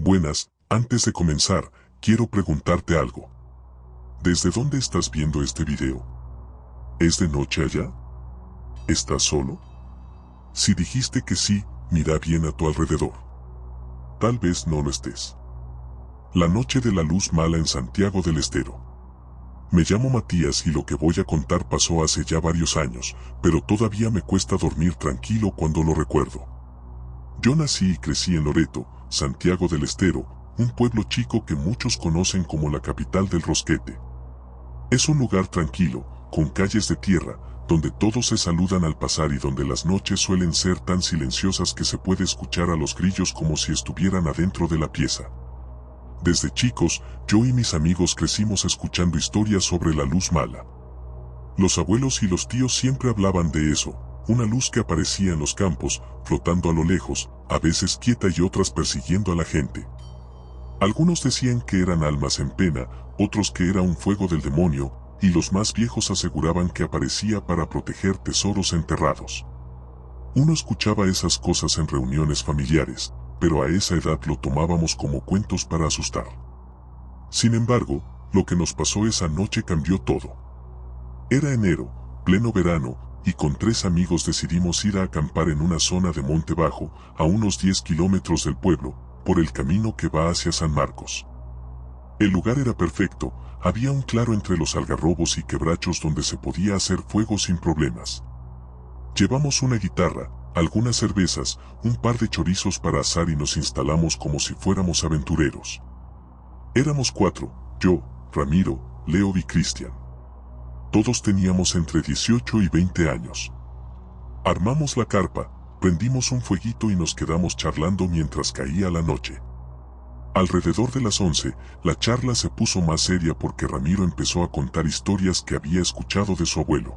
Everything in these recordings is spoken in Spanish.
Buenas, antes de comenzar, quiero preguntarte algo. ¿Desde dónde estás viendo este video? ¿Es de noche allá? ¿Estás solo? Si dijiste que sí, mira bien a tu alrededor. Tal vez no lo estés. La noche de la luz mala en Santiago del Estero. Me llamo Matías y lo que voy a contar pasó hace ya varios años, pero todavía me cuesta dormir tranquilo cuando lo recuerdo. Yo nací y crecí en Loreto, Santiago del Estero, un pueblo chico que muchos conocen como la capital del Rosquete. Es un lugar tranquilo, con calles de tierra, donde todos se saludan al pasar y donde las noches suelen ser tan silenciosas que se puede escuchar a los grillos como si estuvieran adentro de la pieza. Desde chicos, yo y mis amigos crecimos escuchando historias sobre la luz mala. Los abuelos y los tíos siempre hablaban de eso, una luz que aparecía en los campos, flotando a lo lejos, a veces quieta y otras persiguiendo a la gente. Algunos decían que eran almas en pena, otros que era un fuego del demonio, y los más viejos aseguraban que aparecía para proteger tesoros enterrados. Uno escuchaba esas cosas en reuniones familiares, pero a esa edad lo tomábamos como cuentos para asustar. Sin embargo, lo que nos pasó esa noche cambió todo. Era enero, pleno verano, y con 3 amigos decidimos ir a acampar en una zona de monte bajo, a unos 10 kilómetros del pueblo, por el camino que va hacia San Marcos. El lugar era perfecto, había un claro entre los algarrobos y quebrachos donde se podía hacer fuego sin problemas. Llevamos una guitarra, algunas cervezas, un par de chorizos para asar y nos instalamos como si fuéramos aventureros. Éramos 4, yo, Ramiro, Leo y Cristian. Todos teníamos entre 18 y 20 años. Armamos la carpa, prendimos un fueguito y nos quedamos charlando mientras caía la noche. Alrededor de las 11, la charla se puso más seria porque Ramiro empezó a contar historias que había escuchado de su abuelo.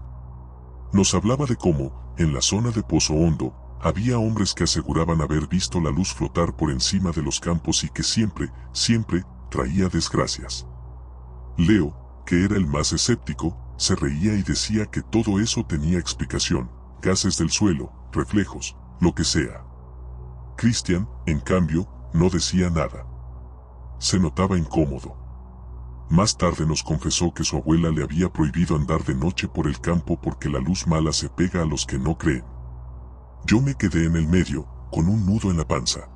Nos hablaba de cómo, en la zona de Pozo Hondo, había hombres que aseguraban haber visto la luz flotar por encima de los campos y que siempre, traía desgracias. Leo, que era el más escéptico, se reía y decía que todo eso tenía explicación, gases del suelo, reflejos, lo que sea. Cristian, en cambio, no decía nada. Se notaba incómodo. Más tarde nos confesó que su abuela le había prohibido andar de noche por el campo porque la luz mala se pega a los que no creen. Yo me quedé en el medio, con un nudo en la panza.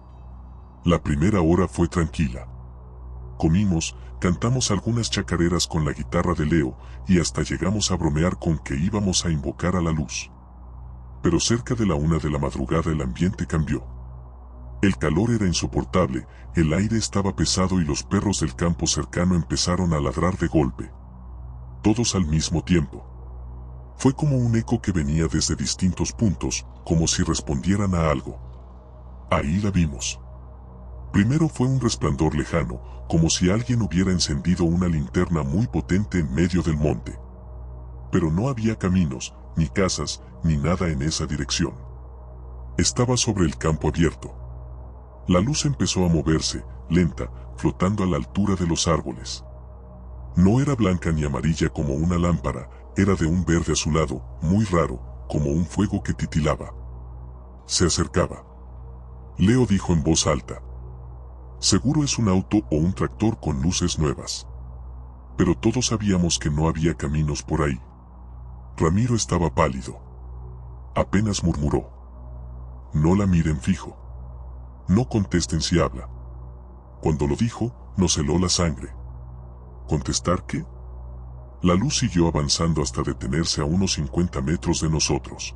La primera hora fue tranquila. Comimos, cantamos algunas chacareras con la guitarra de Leo y hasta llegamos a bromear con que íbamos a invocar a la luz. Pero cerca de la 1 de la madrugada el ambiente cambió. El calor era insoportable, el aire estaba pesado y los perros del campo cercano empezaron a ladrar de golpe. Todos al mismo tiempo. Fue como un eco que venía desde distintos puntos, como si respondieran a algo. Ahí la vimos. Primero fue un resplandor lejano, como si alguien hubiera encendido una linterna muy potente en medio del monte. Pero no había caminos, ni casas, ni nada en esa dirección. Estaba sobre el campo abierto. La luz empezó a moverse, lenta, flotando a la altura de los árboles. No era blanca ni amarilla como una lámpara, era de un verde azulado, muy raro, como un fuego que titilaba. Se acercaba. Leo dijo en voz alta: seguro es un auto o un tractor con luces nuevas. Pero todos sabíamos que no había caminos por ahí. Ramiro estaba pálido. Apenas murmuró: no la miren fijo. No contesten si habla. Cuando lo dijo, nos heló la sangre. ¿Contestar qué? La luz siguió avanzando hasta detenerse a unos 50 metros de nosotros.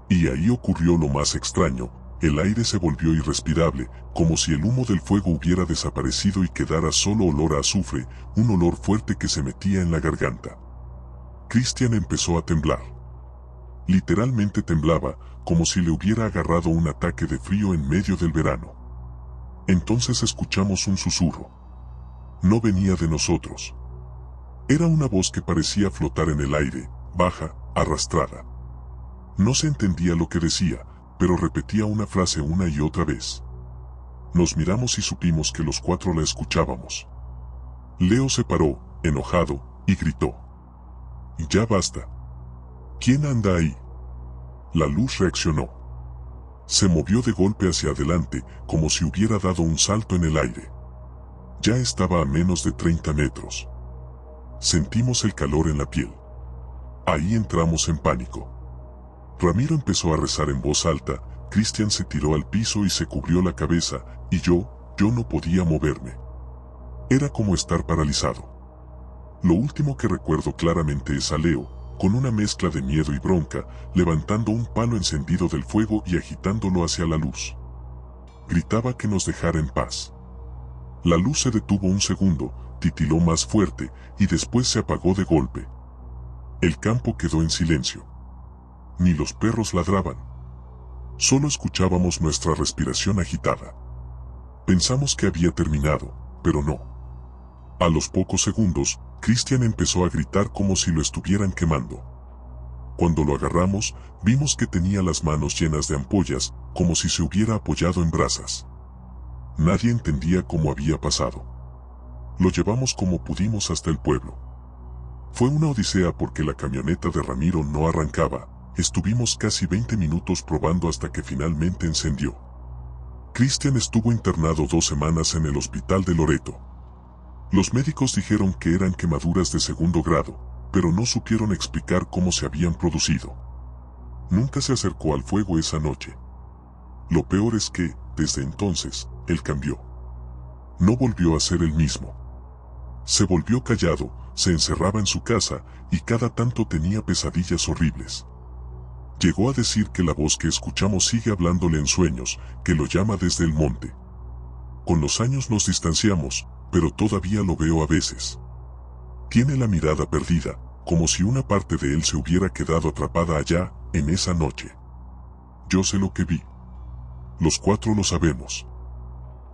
Y ahí ocurrió lo más extraño, el aire se volvió irrespirable, como si el humo del fuego hubiera desaparecido y quedara solo olor a azufre, un olor fuerte que se metía en la garganta. Cristian empezó a temblar. Literalmente temblaba, como si le hubiera agarrado un ataque de frío en medio del verano. Entonces escuchamos un susurro. No venía de nosotros. Era una voz que parecía flotar en el aire, baja, arrastrada. No se entendía lo que decía, pero repetía una frase una y otra vez. Nos miramos y supimos que los 4 la escuchábamos. Leo se paró, enojado, y gritó: ya basta. ¿Quién anda ahí? La luz reaccionó. Se movió de golpe hacia adelante, como si hubiera dado un salto en el aire. Ya estaba a menos de 30 metros. Sentimos el calor en la piel. Ahí entramos en pánico. Ramiro empezó a rezar en voz alta, Cristian se tiró al piso y se cubrió la cabeza, y yo no podía moverme. Era como estar paralizado. Lo último que recuerdo claramente es a Leo, con una mezcla de miedo y bronca, levantando un palo encendido del fuego y agitándolo hacia la luz. Gritaba que nos dejara en paz. La luz se detuvo un segundo, titiló más fuerte, y después se apagó de golpe. El campo quedó en silencio. Ni los perros ladraban. Solo escuchábamos nuestra respiración agitada. Pensamos que había terminado, pero no. A los pocos segundos, Cristian empezó a gritar como si lo estuvieran quemando. Cuando lo agarramos, vimos que tenía las manos llenas de ampollas, como si se hubiera apoyado en brasas. Nadie entendía cómo había pasado. Lo llevamos como pudimos hasta el pueblo. Fue una odisea porque la camioneta de Ramiro no arrancaba. Estuvimos casi 20 minutos probando hasta que finalmente encendió. Cristian estuvo internado 2 semanas en el hospital de Loreto. Los médicos dijeron que eran quemaduras de 2º grado, pero no supieron explicar cómo se habían producido. Nunca se acercó al fuego esa noche. Lo peor es que, desde entonces, él cambió. No volvió a ser el mismo. Se volvió callado, se encerraba en su casa, y cada tanto tenía pesadillas horribles. Llegó a decir que la voz que escuchamos sigue hablándole en sueños, que lo llama desde el monte. Con los años nos distanciamos, pero todavía lo veo a veces. Tiene la mirada perdida, como si una parte de él se hubiera quedado atrapada allá, en esa noche. Yo sé lo que vi. Los 4 lo sabemos.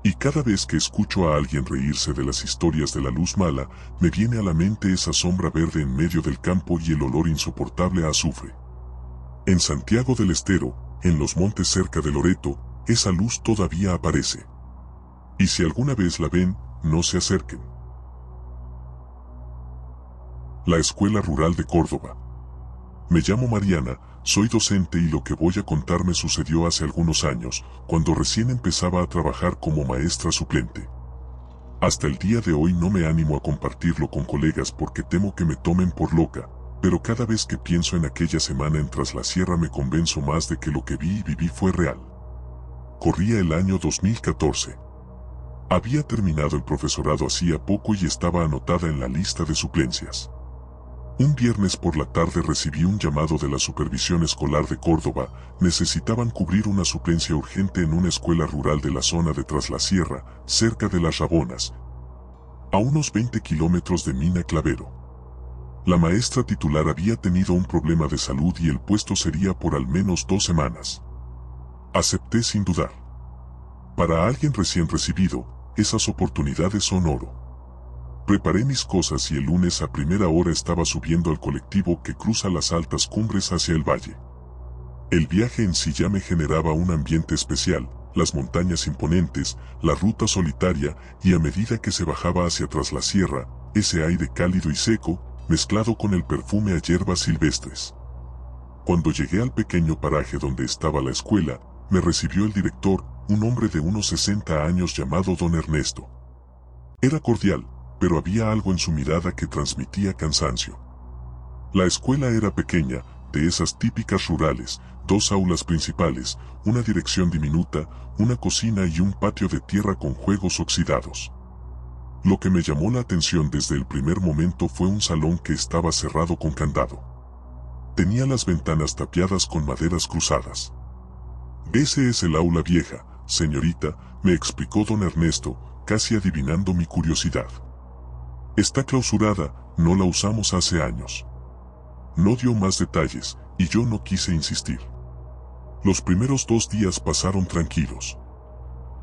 Y cada vez que escucho a alguien reírse de las historias de la luz mala, me viene a la mente esa sombra verde en medio del campo y el olor insoportable a azufre. En Santiago del Estero, en los montes cerca de Loreto, esa luz todavía aparece. Y si alguna vez la ven, no se acerquen. La Escuela Rural de Córdoba. Me llamo Mariana, soy docente y lo que voy a contar me sucedió hace algunos años, cuando recién empezaba a trabajar como maestra suplente. Hasta el día de hoy no me animo a compartirlo con colegas porque temo que me tomen por loca, pero cada vez que pienso en aquella semana en Traslasierra me convenzo más de que lo que vi y viví fue real. Corría el año 2014. Había terminado el profesorado hacía poco y estaba anotada en la lista de suplencias. Un viernes por la tarde recibí un llamado de la Supervisión Escolar de Córdoba. Necesitaban cubrir una suplencia urgente en una escuela rural de la zona de Traslasierra, cerca de Las Rabonas, a unos 20 kilómetros de Mina Clavero. La maestra titular había tenido un problema de salud y el puesto sería por al menos 2 semanas. Acepté sin dudar. Para alguien recién recibido, esas oportunidades son oro. Preparé mis cosas y el lunes a primera hora estaba subiendo al colectivo que cruza las altas cumbres hacia el valle. El viaje en sí ya me generaba un ambiente especial, las montañas imponentes, la ruta solitaria, y a medida que se bajaba hacia Traslasierra, ese aire cálido y seco, mezclado con el perfume a hierbas silvestres. Cuando llegué al pequeño paraje donde estaba la escuela, me recibió el director, un hombre de unos 60 años llamado don Ernesto. Era cordial, pero había algo en su mirada que transmitía cansancio. La escuela era pequeña, de esas típicas rurales, 2 aulas principales, una dirección diminuta, una cocina y un patio de tierra con juegos oxidados. Lo que me llamó la atención desde el primer momento fue un salón que estaba cerrado con candado. Tenía las ventanas tapiadas con maderas cruzadas. Ese es el aula vieja, señorita, me explicó don Ernesto, casi adivinando mi curiosidad. Está clausurada, no la usamos hace años. No dio más detalles, y yo no quise insistir. Los primeros 2 días pasaron tranquilos.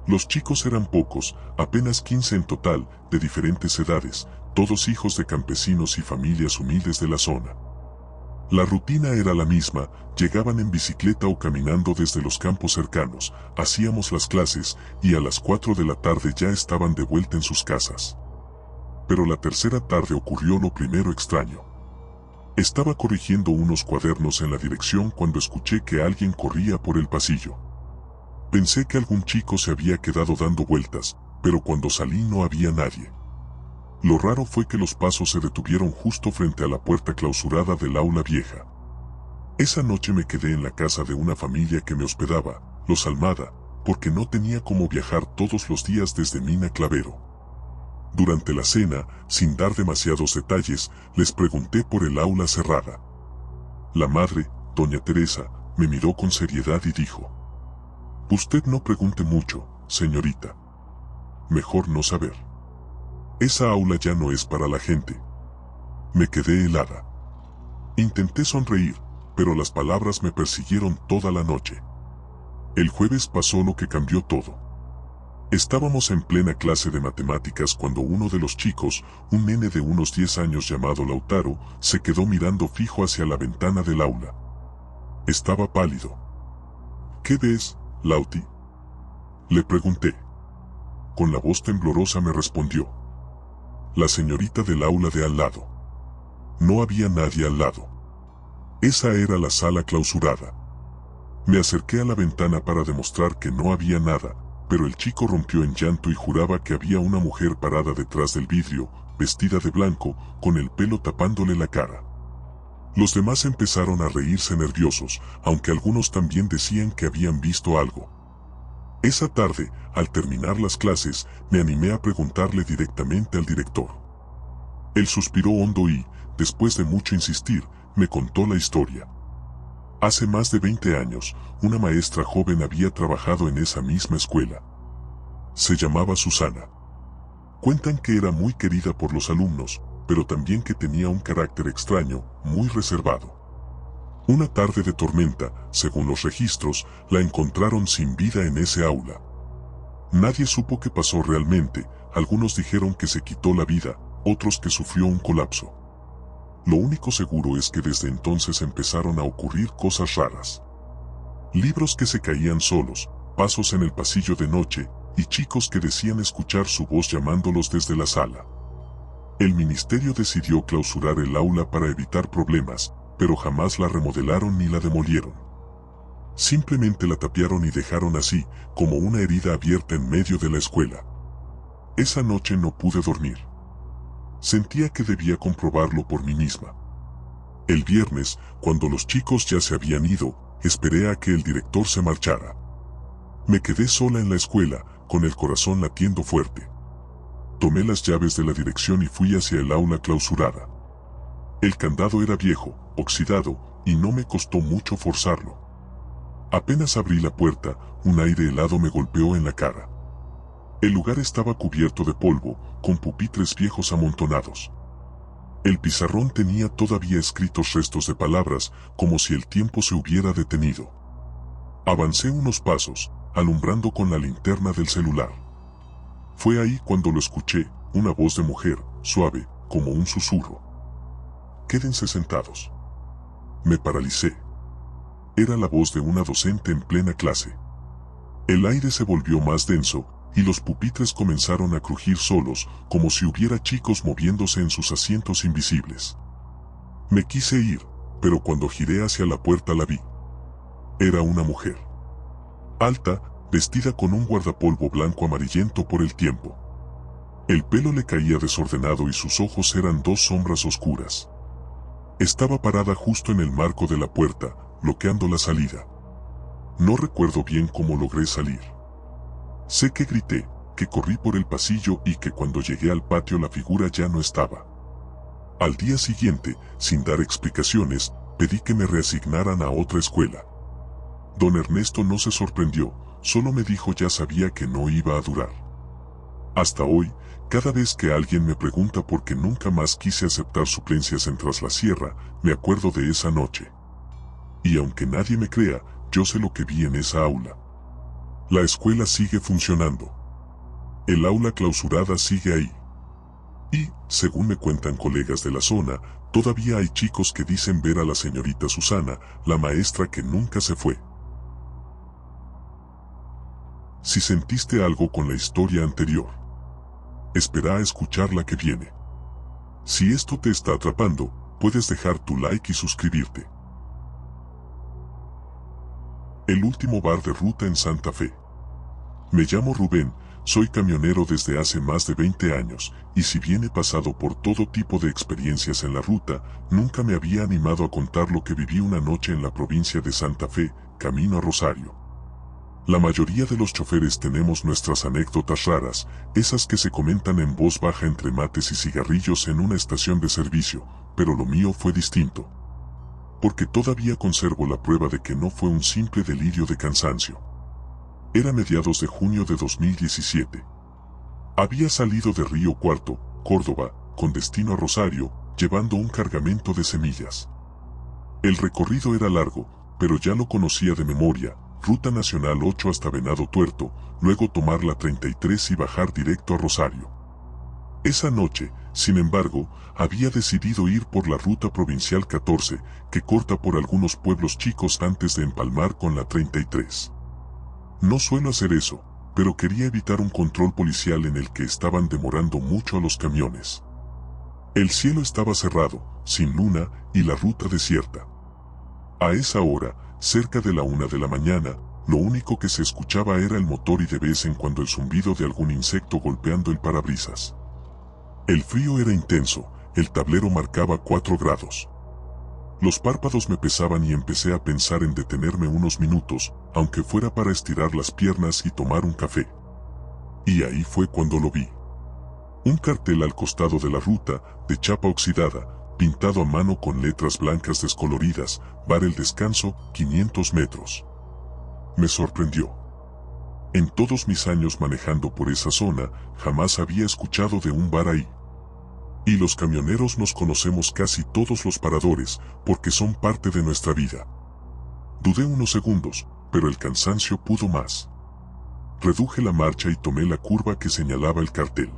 Los chicos eran pocos, apenas 15 en total, de diferentes edades, todos hijos de campesinos y familias humildes de la zona. La rutina era la misma, llegaban en bicicleta o caminando desde los campos cercanos, hacíamos las clases, y a las 4 de la tarde ya estaban de vuelta en sus casas. Pero la tercera tarde ocurrió lo primero extraño. Estaba corrigiendo unos cuadernos en la dirección cuando escuché que alguien corría por el pasillo. Pensé que algún chico se había quedado dando vueltas, pero cuando salí no había nadie. Lo raro fue que los pasos se detuvieron justo frente a la puerta clausurada del aula vieja. Esa noche me quedé en la casa de una familia que me hospedaba, los Almada, porque no tenía cómo viajar todos los días desde Mina Clavero. Durante la cena, sin dar demasiados detalles, les pregunté por el aula cerrada. La madre, doña Teresa, me miró con seriedad y dijo: «Usted no pregunte mucho, señorita. Mejor no saber. Esa aula ya no es para la gente». Me quedé helada. Intenté sonreír, pero las palabras me persiguieron toda la noche. El jueves pasó lo que cambió todo. Estábamos en plena clase de matemáticas cuando uno de los chicos, un nene de unos 10 años llamado Lautaro, se quedó mirando fijo hacia la ventana del aula. Estaba pálido. «¿Qué ves, Lauti?», le pregunté. Con la voz temblorosa me respondió: «La señorita del aula de al lado». No había nadie al lado. Esa era la sala clausurada. Me acerqué a la ventana para demostrar que no había nada, pero el chico rompió en llanto y juraba que había una mujer parada detrás del vidrio, vestida de blanco, con el pelo tapándole la cara. Los demás empezaron a reírse nerviosos, aunque algunos también decían que habían visto algo. Esa tarde, al terminar las clases, me animé a preguntarle directamente al director. Él suspiró hondo y, después de mucho insistir, me contó la historia. Hace más de 20 años, una maestra joven había trabajado en esa misma escuela. Se llamaba Susana. Cuentan que era muy querida por los alumnos, pero también que tenía un carácter extraño, muy reservado. Una tarde de tormenta, según los registros, la encontraron sin vida en ese aula. Nadie supo qué pasó realmente, algunos dijeron que se quitó la vida, otros que sufrió un colapso. Lo único seguro es que desde entonces empezaron a ocurrir cosas raras. Libros que se caían solos, pasos en el pasillo de noche, y chicos que decían escuchar su voz llamándolos desde la sala. El ministerio decidió clausurar el aula para evitar problemas, pero jamás la remodelaron ni la demolieron. Simplemente la tapiaron y dejaron así, como una herida abierta en medio de la escuela. Esa noche no pude dormir. Sentía que debía comprobarlo por mí misma. El viernes, cuando los chicos ya se habían ido, esperé a que el director se marchara. Me quedé sola en la escuela, con el corazón latiendo fuerte. Tomé las llaves de la dirección y fui hacia el aula clausurada. El candado era viejo, oxidado, y no me costó mucho forzarlo. Apenas abrí la puerta, un aire helado me golpeó en la cara. El lugar estaba cubierto de polvo, con pupitres viejos amontonados. El pizarrón tenía todavía escritos restos de palabras, como si el tiempo se hubiera detenido. Avancé unos pasos, alumbrando con la linterna del celular. Fue ahí cuando lo escuché, una voz de mujer, suave, como un susurro. «Quédense sentados». Me paralicé. Era la voz de una docente en plena clase. El aire se volvió más denso, y los pupitres comenzaron a crujir solos, como si hubiera chicos moviéndose en sus asientos invisibles. Me quise ir, pero cuando giré hacia la puerta la vi. Era una mujer. Alta, vestida con un guardapolvo blanco amarillento por el tiempo. El pelo le caía desordenado y sus ojos eran dos sombras oscuras. Estaba parada justo en el marco de la puerta, bloqueando la salida. No recuerdo bien cómo logré salir. Sé que grité, que corrí por el pasillo y que cuando llegué al patio la figura ya no estaba. Al día siguiente, sin dar explicaciones, pedí que me reasignaran a otra escuela. Don Ernesto no se sorprendió, solo me dijo ya sabía que no iba a durar. Hasta hoy, cada vez que alguien me pregunta por qué nunca más quise aceptar suplencias en Tras la Sierra, me acuerdo de esa noche. Y aunque nadie me crea, yo sé lo que vi en esa aula. La escuela sigue funcionando. El aula clausurada sigue ahí. Y, según me cuentan colegas de la zona, todavía hay chicos que dicen ver a la señorita Susana, la maestra que nunca se fue. Si sentiste algo con la historia anterior, espera a escuchar la que viene. Si esto te está atrapando, puedes dejar tu like y suscribirte. El último bar de ruta en Santa Fe. Me llamo Rubén, soy camionero desde hace más de 20 años, y si bien he pasado por todo tipo de experiencias en la ruta, nunca me había animado a contar lo que viví una noche en la provincia de Santa Fe, camino a Rosario. La mayoría de los choferes tenemos nuestras anécdotas raras, esas que se comentan en voz baja entre mates y cigarrillos en una estación de servicio, pero lo mío fue distinto. Porque todavía conservo la prueba de que no fue un simple delirio de cansancio. Era mediados de junio de 2017. Había salido de Río Cuarto, Córdoba, con destino a Rosario, llevando un cargamento de semillas. El recorrido era largo, pero ya lo conocía de memoria, Ruta Nacional 8 hasta Venado Tuerto, luego tomar la 33 y bajar directo a Rosario. Esa noche, sin embargo, había decidido ir por la Ruta Provincial 14, que corta por algunos pueblos chicos antes de empalmar con la 33. No suelo hacer eso, pero quería evitar un control policial en el que estaban demorando mucho a los camiones. El cielo estaba cerrado, sin luna, y la ruta desierta. A esa hora, cerca de la 1 de la mañana, lo único que se escuchaba era el motor y de vez en cuando el zumbido de algún insecto golpeando el parabrisas. El frío era intenso, el tablero marcaba 4 grados. Los párpados me pesaban y empecé a pensar en detenerme unos minutos, aunque fuera para estirar las piernas y tomar un café. Y ahí fue cuando lo vi. Un cartel al costado de la ruta, de chapa oxidada, pintado a mano con letras blancas descoloridas, Bar El Descanso, 500 metros. Me sorprendió. En todos mis años manejando por esa zona, jamás había escuchado de un bar ahí. Y los camioneros nos conocemos casi todos los paradores, porque son parte de nuestra vida. Dudé unos segundos, pero el cansancio pudo más. Reduje la marcha y tomé la curva que señalaba el cartel.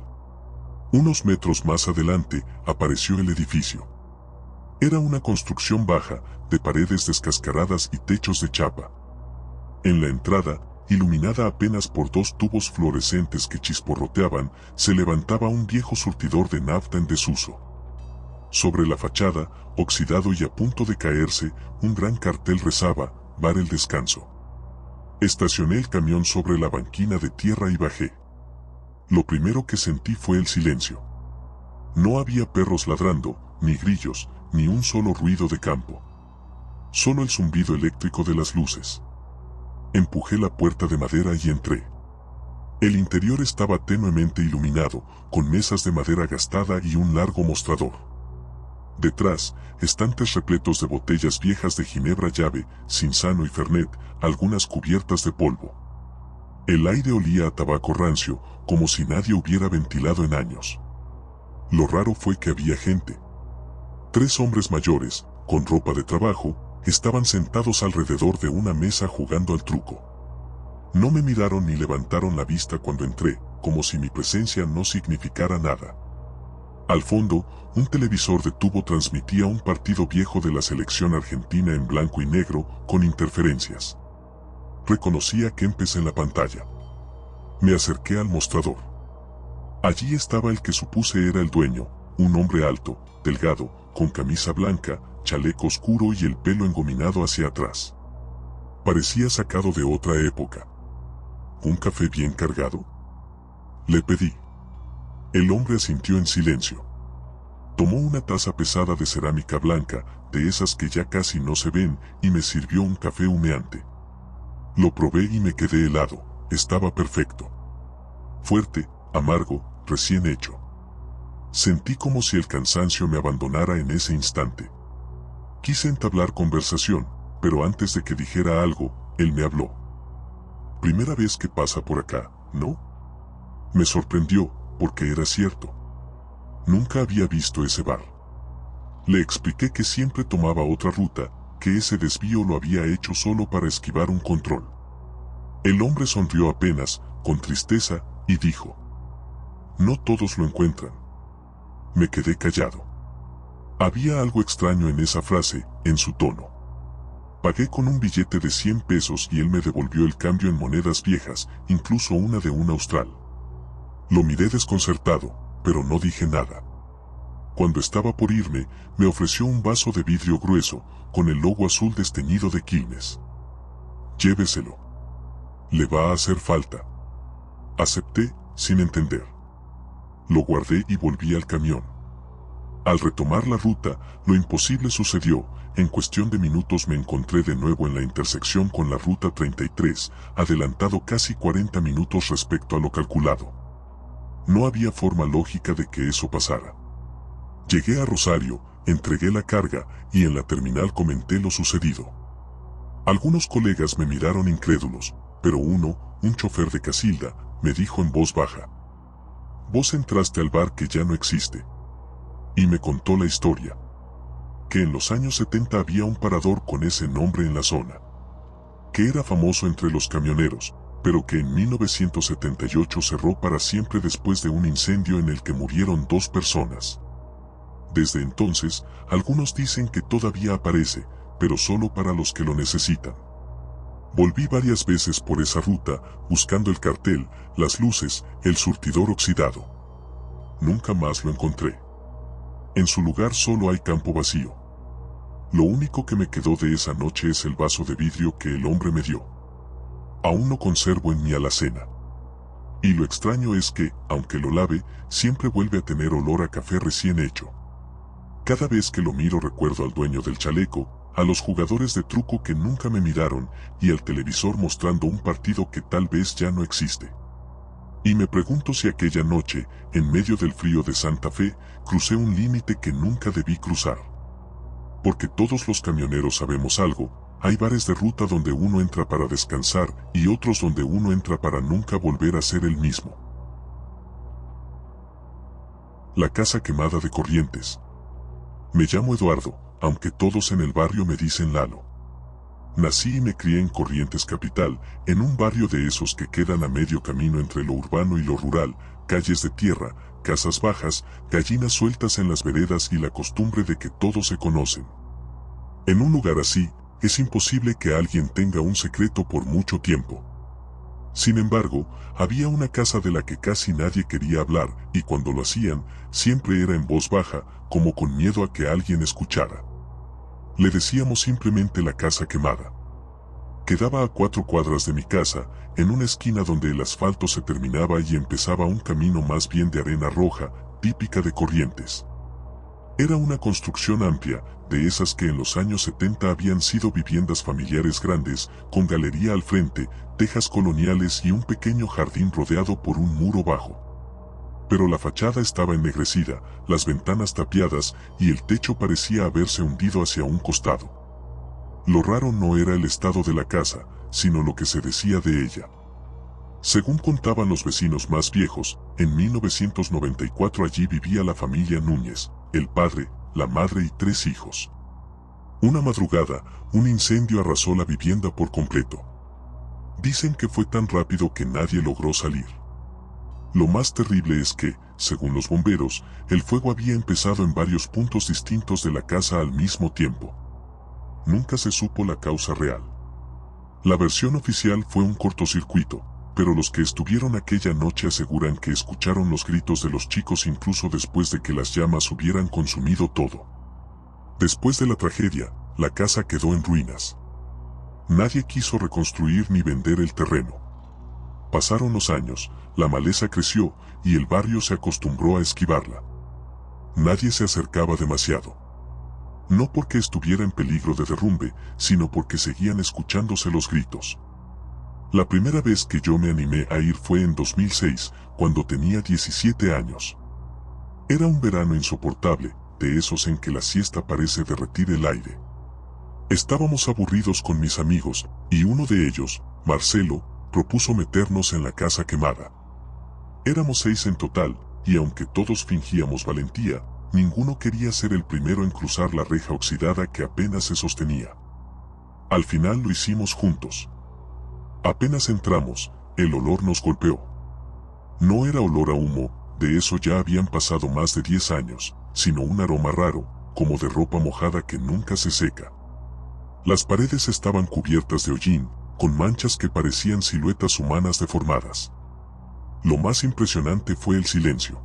Unos metros más adelante, apareció el edificio. Era una construcción baja, de paredes descascaradas y techos de chapa. En la entrada, iluminada apenas por 2 tubos fluorescentes que chisporroteaban, se levantaba un viejo surtidor de nafta en desuso. Sobre la fachada, oxidado y a punto de caerse, un gran cartel rezaba, Bar El Descanso. Estacioné el camión sobre la banquina de tierra y bajé. Lo primero que sentí fue el silencio. No había perros ladrando, ni grillos, ni un solo ruido de campo. Solo el zumbido eléctrico de las luces. Empujé la puerta de madera y entré. El interior estaba tenuemente iluminado, con mesas de madera gastada y un largo mostrador. Detrás, estantes repletos de botellas viejas de ginebra llave, Cinzano y Fernet, algunas cubiertas de polvo. El aire olía a tabaco rancio, como si nadie hubiera ventilado en años. Lo raro fue que había gente. 3 hombres mayores, con ropa de trabajo, estaban sentados alrededor de una mesa jugando al truco. No me miraron ni levantaron la vista cuando entré, como si mi presencia no significara nada. Al fondo, un televisor de tubo transmitía un partido viejo de la selección argentina en blanco y negro, con interferencias. Reconocí a Kempes en la pantalla. Me acerqué al mostrador. Allí estaba el que supuse era el dueño, un hombre alto, delgado, con camisa blanca, chaleco oscuro y el pelo engominado hacia atrás. Parecía sacado de otra época. ¿Un café bien cargado?, le pedí. El hombre asintió en silencio. Tomó una taza pesada de cerámica blanca, de esas que ya casi no se ven, y me sirvió un café humeante. Lo probé y me quedé helado, estaba perfecto. Fuerte, amargo, recién hecho. Sentí como si el cansancio me abandonara en ese instante. Quise entablar conversación, pero antes de que dijera algo, él me habló. Primera vez que pasa por acá, ¿no? Me sorprendió, porque era cierto. Nunca había visto ese bar. Le expliqué que siempre tomaba otra ruta, que ese desvío lo había hecho solo para esquivar un control. El hombre sonrió apenas, con tristeza, y dijo: no todos lo encuentran. Me quedé callado. Había algo extraño en esa frase, en su tono. Pagué con un billete de 100 pesos y él me devolvió el cambio en monedas viejas, incluso una de un austral. Lo miré desconcertado, pero no dije nada. Cuando estaba por irme, me ofreció un vaso de vidrio grueso, con el logo azul desteñido de Quilmes. Lléveselo. Le va a hacer falta. Acepté, sin entender. Lo guardé y volví al camión. Al retomar la ruta, lo imposible sucedió. En cuestión de minutos me encontré de nuevo en la intersección con la ruta 33, adelantado casi 40 minutos respecto a lo calculado. No había forma lógica de que eso pasara. Llegué a Rosario, entregué la carga y en la terminal comenté lo sucedido. Algunos colegas me miraron incrédulos, pero uno, un chofer de Casilda, me dijo en voz baja: «Vos entraste al bar que ya no existe». Y me contó la historia. Que en los años 70 había un parador con ese nombre en la zona. Que era famoso entre los camioneros, pero que en 1978 cerró para siempre después de un incendio en el que murieron 2 personas. Desde entonces, algunos dicen que todavía aparece, pero solo para los que lo necesitan. Volví varias veces por esa ruta, buscando el cartel, las luces, el surtidor oxidado. Nunca más lo encontré. En su lugar solo hay campo vacío. Lo único que me quedó de esa noche es el vaso de vidrio que el hombre me dio. Aún lo conservo en mi alacena. Y lo extraño es que, aunque lo lave, siempre vuelve a tener olor a café recién hecho. Cada vez que lo miro recuerdo al dueño del chaleco, a los jugadores de truco que nunca me miraron y al televisor mostrando un partido que tal vez ya no existe. Y me pregunto si aquella noche, en medio del frío de Santa Fe, crucé un límite que nunca debí cruzar. Porque todos los camioneros sabemos algo, hay bares de ruta donde uno entra para descansar y otros donde uno entra para nunca volver a ser el mismo. La casa quemada de Corrientes. Me llamo Eduardo, aunque todos en el barrio me dicen Lalo. Nací y me crié en Corrientes capital, en un barrio de esos que quedan a medio camino entre lo urbano y lo rural, calles de tierra, casas bajas, gallinas sueltas en las veredas y la costumbre de que todos se conocen. En un lugar así, es imposible que alguien tenga un secreto por mucho tiempo. Sin embargo, había una casa de la que casi nadie quería hablar, y cuando lo hacían, siempre era en voz baja, como con miedo a que alguien escuchara. Le decíamos simplemente la casa quemada. Quedaba a 4 cuadras de mi casa, en una esquina donde el asfalto se terminaba y empezaba un camino más bien de arena roja, típica de Corrientes. Era una construcción amplia, de esas que en los años 70 habían sido viviendas familiares grandes, con galería al frente, tejas coloniales y un pequeño jardín rodeado por un muro bajo. Pero la fachada estaba ennegrecida, las ventanas tapiadas y el techo parecía haberse hundido hacia un costado. Lo raro no era el estado de la casa, sino lo que se decía de ella. Según contaban los vecinos más viejos, en 1994 allí vivía la familia Núñez, el padre, la madre y 3 hijos. Una madrugada, un incendio arrasó la vivienda por completo. Dicen que fue tan rápido que nadie logró salir. Lo más terrible es que, según los bomberos, el fuego había empezado en varios puntos distintos de la casa al mismo tiempo. Nunca se supo la causa real. La versión oficial fue un cortocircuito, pero los que estuvieron aquella noche aseguran que escucharon los gritos de los chicos incluso después de que las llamas hubieran consumido todo. Después de la tragedia, la casa quedó en ruinas. Nadie quiso reconstruir ni vender el terreno. Pasaron los años, la maleza creció y el barrio se acostumbró a esquivarla. Nadie se acercaba demasiado. No porque estuviera en peligro de derrumbe, sino porque seguían escuchándose los gritos. La primera vez que yo me animé a ir fue en 2006, cuando tenía 17 años. Era un verano insoportable, de esos en que la siesta parece derretir el aire. Estábamos aburridos con mis amigos, y uno de ellos, Marcelo, propuso meternos en la casa quemada. Éramos 6 en total, y aunque todos fingíamos valentía, ninguno quería ser el primero en cruzar la reja oxidada que apenas se sostenía. Al final lo hicimos juntos. Apenas entramos, el olor nos golpeó. No era olor a humo, de eso ya habían pasado más de 10 años, sino un aroma raro, como de ropa mojada que nunca se seca. Las paredes estaban cubiertas de hollín, con manchas que parecían siluetas humanas deformadas. Lo más impresionante fue el silencio.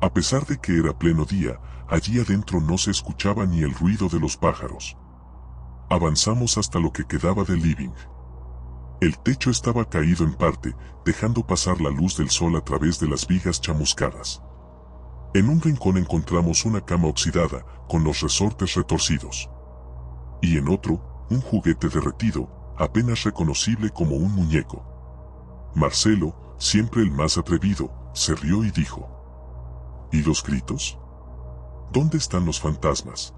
A pesar de que era pleno día, allí adentro no se escuchaba ni el ruido de los pájaros. Avanzamos hasta lo que quedaba del living. El techo estaba caído en parte, dejando pasar la luz del sol a través de las vigas chamuscadas. En un rincón encontramos una cama oxidada, con los resortes retorcidos. Y en otro, un juguete derretido, apenas reconocible como un muñeco. Marcelo, siempre el más atrevido, se rió y dijo: ¿Y los gritos? ¿Dónde están los fantasmas?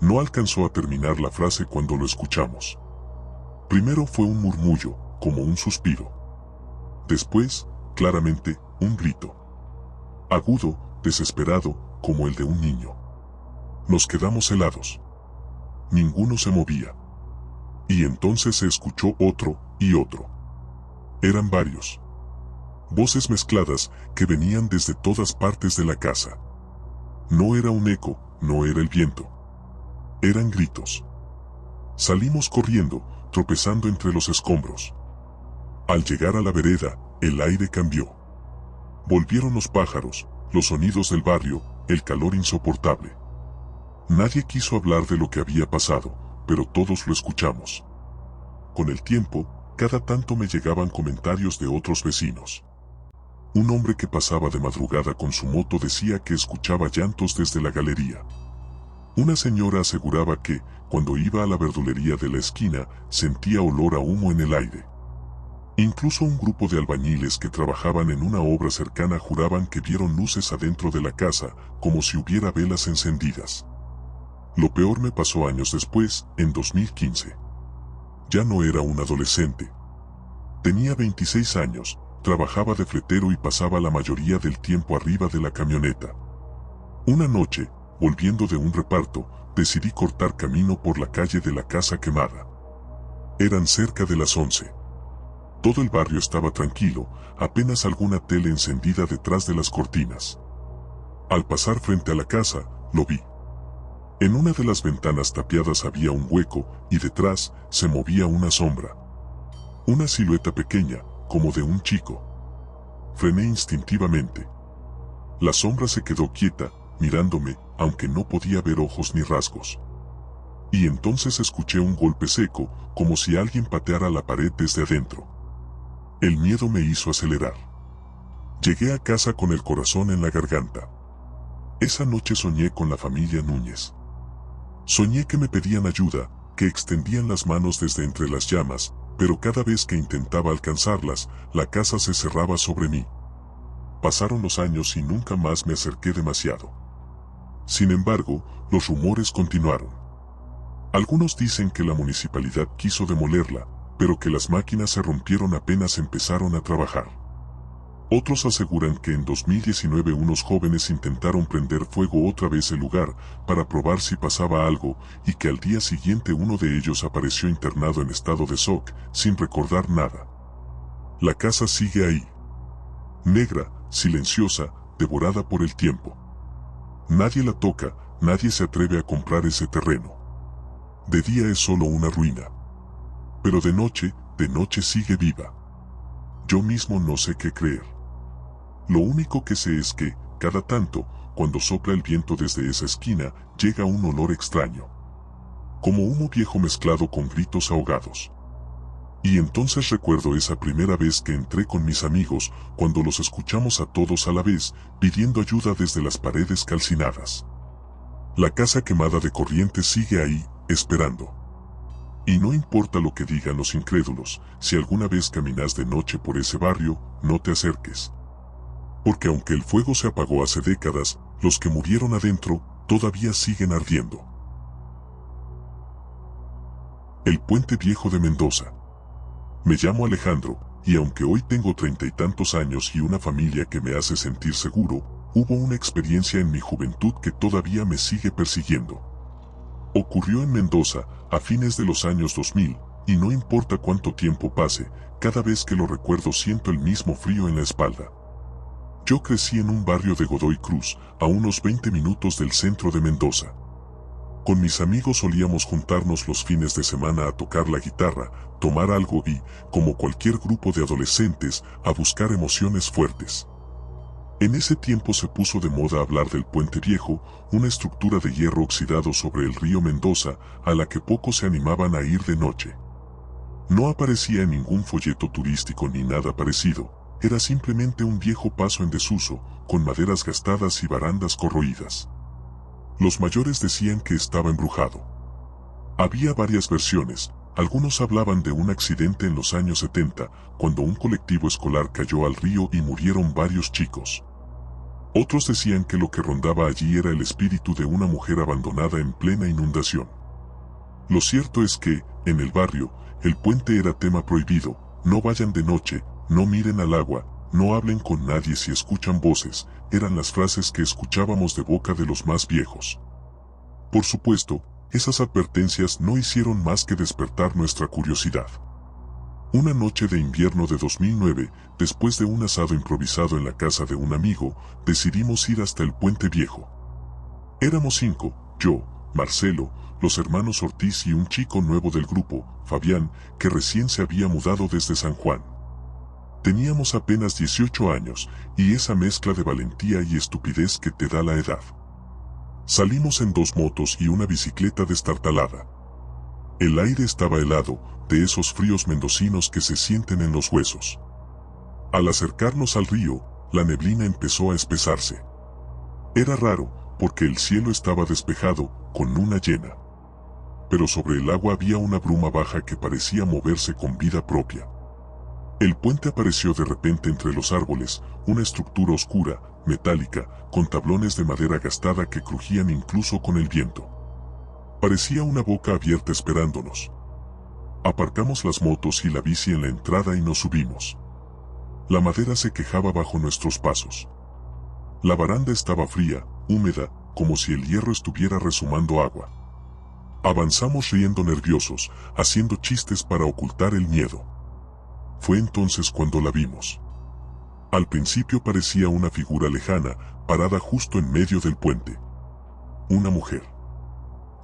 No alcanzó a terminar la frase cuando lo escuchamos. Primero fue un murmullo, como un suspiro. Después, claramente, un grito. Agudo, desesperado, como el de un niño. Nos quedamos helados. Ninguno se movía. Y entonces se escuchó otro, y otro. Eran varios. Voces mezcladas que venían desde todas partes de la casa. No era un eco, no era el viento. Eran gritos. Salimos corriendo, tropezando entre los escombros. Al llegar a la vereda, el aire cambió. Volvieron los pájaros, los sonidos del barrio, el calor insoportable. Nadie quiso hablar de lo que había pasado, pero todos lo escuchamos. Con el tiempo, cada tanto me llegaban comentarios de otros vecinos. Un hombre que pasaba de madrugada con su moto decía que escuchaba llantos desde la galería. Una señora aseguraba que, cuando iba a la verdulería de la esquina, sentía olor a humo en el aire. Incluso un grupo de albañiles que trabajaban en una obra cercana juraban que vieron luces adentro de la casa, como si hubiera velas encendidas. Lo peor me pasó años después, en 2015. Ya no era un adolescente. Tenía 26 años, trabajaba de fletero y pasaba la mayoría del tiempo arriba de la camioneta. Una noche, volviendo de un reparto, decidí cortar camino por la calle de la casa quemada. Eran cerca de las 11. Todo el barrio estaba tranquilo, apenas alguna tele encendida detrás de las cortinas. Al pasar frente a la casa, lo vi. En una de las ventanas tapiadas había un hueco, y detrás se movía una sombra. Una silueta pequeña, como de un chico. Frené instintivamente. La sombra se quedó quieta, mirándome, aunque no podía ver ojos ni rasgos. Y entonces escuché un golpe seco, como si alguien pateara la pared desde adentro. El miedo me hizo acelerar. Llegué a casa con el corazón en la garganta. Esa noche soñé con la familia Núñez. Soñé que me pedían ayuda, que extendían las manos desde entre las llamas, pero cada vez que intentaba alcanzarlas, la casa se cerraba sobre mí. Pasaron los años y nunca más me acerqué demasiado. Sin embargo, los rumores continuaron. Algunos dicen que la municipalidad quiso demolerla, pero que las máquinas se rompieron apenas empezaron a trabajar. Otros aseguran que en 2019 unos jóvenes intentaron prender fuego otra vez el lugar para probar si pasaba algo y que al día siguiente uno de ellos apareció internado en estado de shock, sin recordar nada. La casa sigue ahí. Negra, silenciosa, devorada por el tiempo. Nadie la toca, nadie se atreve a comprar ese terreno. De día es solo una ruina. Pero de noche sigue viva. Yo mismo no sé qué creer. Lo único que sé es que, cada tanto, cuando sopla el viento desde esa esquina, llega un olor extraño. Como humo viejo mezclado con gritos ahogados. Y entonces recuerdo esa primera vez que entré con mis amigos, cuando los escuchamos a todos a la vez, pidiendo ayuda desde las paredes calcinadas. La casa quemada de Corrientes sigue ahí, esperando. Y no importa lo que digan los incrédulos, si alguna vez caminas de noche por ese barrio, no te acerques. Porque aunque el fuego se apagó hace décadas, los que murieron adentro, todavía siguen ardiendo. El Puente Viejo de Mendoza. Me llamo Alejandro, y aunque hoy tengo 30 y tantos años y una familia que me hace sentir seguro, hubo una experiencia en mi juventud que todavía me sigue persiguiendo. Ocurrió en Mendoza, a fines de los años 2000, y no importa cuánto tiempo pase, cada vez que lo recuerdo siento el mismo frío en la espalda. Yo crecí en un barrio de Godoy Cruz, a unos 20 minutos del centro de Mendoza. Con mis amigos solíamos juntarnos los fines de semana a tocar la guitarra, tomar algo y, como cualquier grupo de adolescentes, a buscar emociones fuertes. En ese tiempo se puso de moda hablar del Puente Viejo, una estructura de hierro oxidado sobre el río Mendoza, a la que pocos se animaban a ir de noche. No aparecía en ningún folleto turístico ni nada parecido, era simplemente un viejo paso en desuso, con maderas gastadas y barandas corroídas. Los mayores decían que estaba embrujado. Había varias versiones, algunos hablaban de un accidente en los años 70, cuando un colectivo escolar cayó al río y murieron varios chicos. Otros decían que lo que rondaba allí era el espíritu de una mujer abandonada en plena inundación. Lo cierto es que, en el barrio, el puente era tema prohibido, no vayan de noche, no miren al agua, no hablen con nadie si escuchan voces, eran las frases que escuchábamos de boca de los más viejos. Por supuesto, esas advertencias no hicieron más que despertar nuestra curiosidad. Una noche de invierno de 2009, después de un asado improvisado en la casa de un amigo, decidimos ir hasta el Puente Viejo. Éramos 5, yo, Marcelo, los hermanos Ortiz y un chico nuevo del grupo, Fabián, que recién se había mudado desde San Juan. Teníamos apenas 18 años, y esa mezcla de valentía y estupidez que te da la edad. Salimos en 2 motos y una bicicleta destartalada. El aire estaba helado, de esos fríos mendocinos que se sienten en los huesos. Al acercarnos al río, la neblina empezó a espesarse. Era raro, porque el cielo estaba despejado, con luna llena. Pero sobre el agua había una bruma baja que parecía moverse con vida propia. El puente apareció de repente entre los árboles, una estructura oscura, metálica, con tablones de madera gastada que crujían incluso con el viento. Parecía una boca abierta esperándonos. Aparcamos las motos y la bici en la entrada y nos subimos. La madera se quejaba bajo nuestros pasos. La baranda estaba fría, húmeda, como si el hierro estuviera resumando agua. Avanzamos riendo nerviosos, haciendo chistes para ocultar el miedo. Fue entonces cuando la vimos. Al principio parecía una figura lejana, parada justo en medio del puente. Una mujer.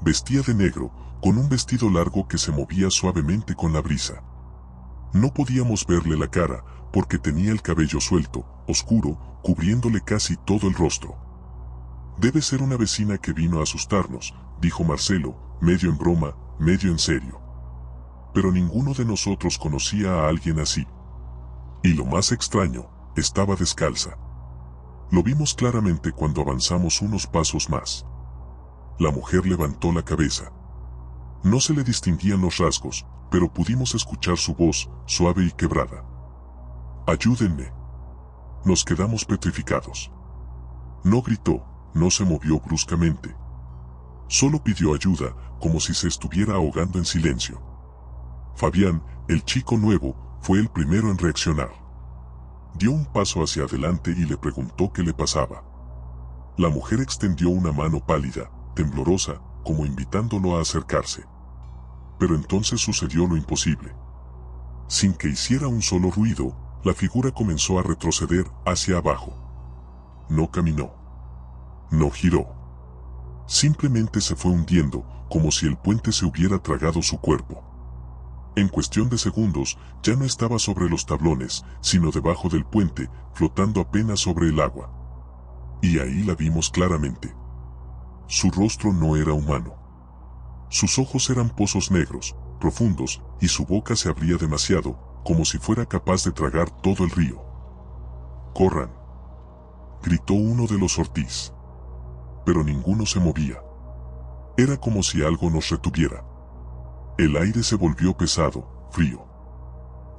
Vestía de negro, con un vestido largo que se movía suavemente con la brisa. No podíamos verle la cara, porque tenía el cabello suelto, oscuro, cubriéndole casi todo el rostro. Debe ser una vecina que vino a asustarnos, dijo Marcelo, medio en broma, medio en serio. Pero ninguno de nosotros conocía a alguien así. Y lo más extraño, estaba descalza. Lo vimos claramente cuando avanzamos unos pasos más. La mujer levantó la cabeza. No se le distinguían los rasgos, pero pudimos escuchar su voz, suave y quebrada. «Ayúdenme». Nos quedamos petrificados. No gritó, no se movió bruscamente. Solo pidió ayuda, como si se estuviera ahogando en silencio. Fabián, el chico nuevo, fue el primero en reaccionar. Dio un paso hacia adelante y le preguntó qué le pasaba. La mujer extendió una mano pálida, temblorosa, como invitándolo a acercarse. Pero entonces sucedió lo imposible. Sin que hiciera un solo ruido, la figura comenzó a retroceder hacia abajo. No caminó. No giró. Simplemente se fue hundiendo, como si el puente se hubiera tragado su cuerpo. En cuestión de segundos, ya no estaba sobre los tablones, sino debajo del puente, flotando apenas sobre el agua. Y ahí la vimos claramente. Su rostro no era humano. Sus ojos eran pozos negros, profundos, y su boca se abría demasiado, como si fuera capaz de tragar todo el río. «¡Corran!», gritó uno de los Ortiz. Pero ninguno se movía. Era como si algo nos retuviera. El aire se volvió pesado, frío.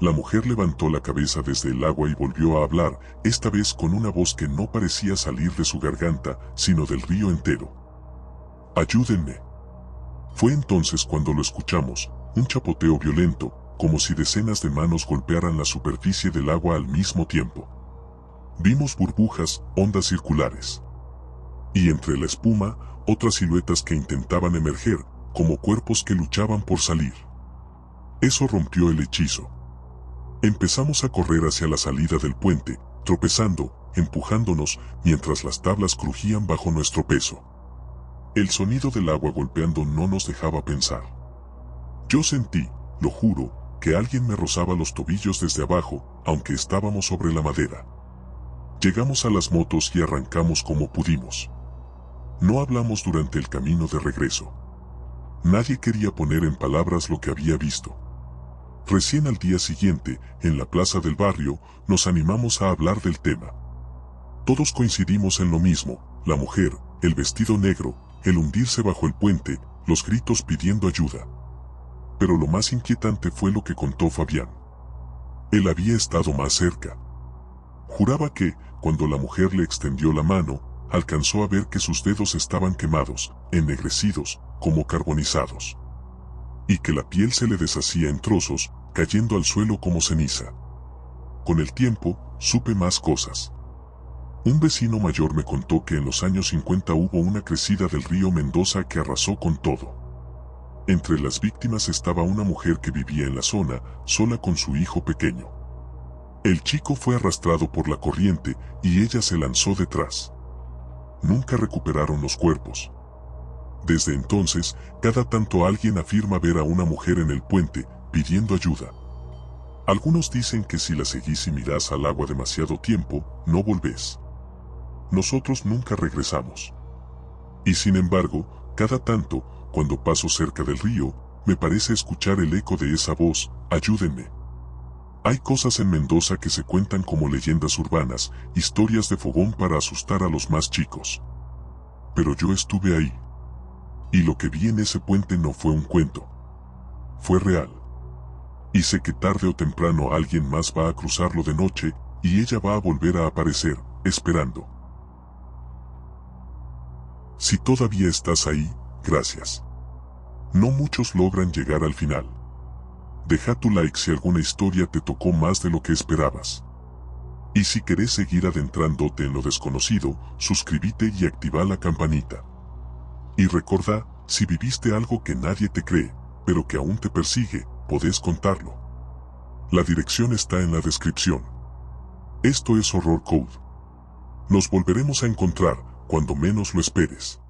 La mujer levantó la cabeza desde el agua y volvió a hablar, esta vez con una voz que no parecía salir de su garganta, sino del río entero. «Ayúdenme». Fue entonces cuando lo escuchamos, un chapoteo violento, como si decenas de manos golpearan la superficie del agua al mismo tiempo. Vimos burbujas, ondas circulares. Y entre la espuma, otras siluetas que intentaban emerger, como cuerpos que luchaban por salir. Eso rompió el hechizo. Empezamos a correr hacia la salida del puente, tropezando, empujándonos, mientras las tablas crujían bajo nuestro peso. El sonido del agua golpeando no nos dejaba pensar. Yo sentí, lo juro, que alguien me rozaba los tobillos desde abajo, aunque estábamos sobre la madera. Llegamos a las motos y arrancamos como pudimos. No hablamos durante el camino de regreso. Nadie quería poner en palabras lo que había visto. Recién al día siguiente, en la plaza del barrio, nos animamos a hablar del tema. Todos coincidimos en lo mismo: la mujer, el vestido negro, el hundirse bajo el puente, los gritos pidiendo ayuda. Pero lo más inquietante fue lo que contó Fabián. Él había estado más cerca. Juraba que, cuando la mujer le extendió la mano, alcanzó a ver que sus dedos estaban quemados, ennegrecidos, como carbonizados. Y que la piel se le deshacía en trozos, cayendo al suelo como ceniza. Con el tiempo, supe más cosas. Un vecino mayor me contó que en los años 50 hubo una crecida del río Mendoza que arrasó con todo. Entre las víctimas estaba una mujer que vivía en la zona, sola con su hijo pequeño. El chico fue arrastrado por la corriente y ella se lanzó detrás. Nunca recuperaron los cuerpos. Desde entonces, cada tanto alguien afirma ver a una mujer en el puente, pidiendo ayuda. Algunos dicen que si la seguís y mirás al agua demasiado tiempo, no volvés. Nosotros nunca regresamos. Y sin embargo, cada tanto, cuando paso cerca del río, me parece escuchar el eco de esa voz: ayúdenme. Hay cosas en Mendoza que se cuentan como leyendas urbanas, historias de fogón para asustar a los más chicos. Pero yo estuve ahí. Y lo que vi en ese puente no fue un cuento. Fue real. Y sé que tarde o temprano alguien más va a cruzarlo de noche, y ella va a volver a aparecer, esperando. Si todavía estás ahí, gracias. No muchos logran llegar al final. Deja tu like si alguna historia te tocó más de lo que esperabas. Y si querés seguir adentrándote en lo desconocido, suscríbete y activa la campanita. Y recordá, si viviste algo que nadie te cree, pero que aún te persigue, podés contarlo. La dirección está en la descripción. Esto es Horror Code. Nos volveremos a encontrar, cuando menos lo esperes.